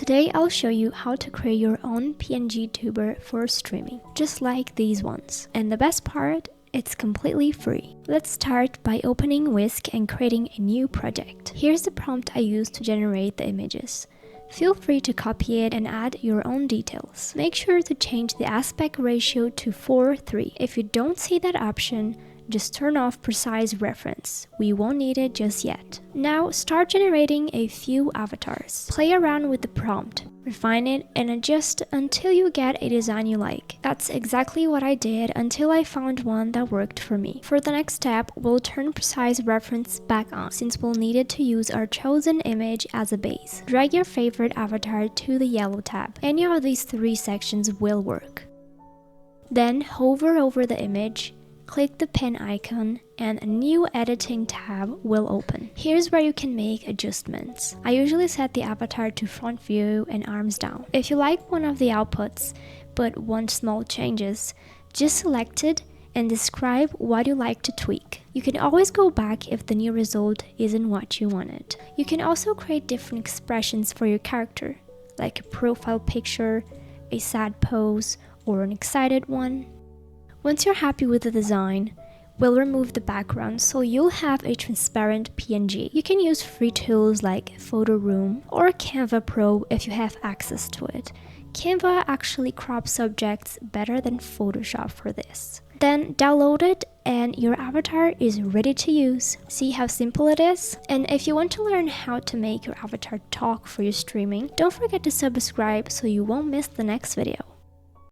Today I'll show you how to create your own PNGTuber for streaming, just like these ones. And the best part, it's completely free. Let's start by opening Whisk and creating a new project. Here's the prompt I used to generate the images. Feel free to copy it and add your own details. Make sure to change the aspect ratio to 4:3. If you don't see that option, just turn off precise reference. We won't need it just yet. Now start generating a few avatars. Play around with the prompt, refine it, and adjust until you get a design you like. That's exactly what I did until I found one that worked for me. For the next step, we'll turn precise reference back on since we'll need it to use our chosen image as a base. Drag your favorite avatar to the yellow tab. Any of these three sections will work. Then hover over the image, click the pen icon, and a new editing tab will open. Here's where you can make adjustments. I usually set the avatar to front view and arms down. If you like one of the outputs but want small changes, just select it and describe what you like to tweak. You can always go back if the new result isn't what you wanted. You can also create different expressions for your character, like a profile picture, a sad pose, or an excited one. Once you're happy with the design, we'll remove the background so you'll have a transparent PNG. You can use free tools like Photo Room or Canva Pro if you have access to it. Canva actually crops objects better than Photoshop for this. Then download it and your avatar is ready to use. See how simple it is? And if you want to learn how to make your avatar talk for your streaming, don't forget to subscribe so you won't miss the next video.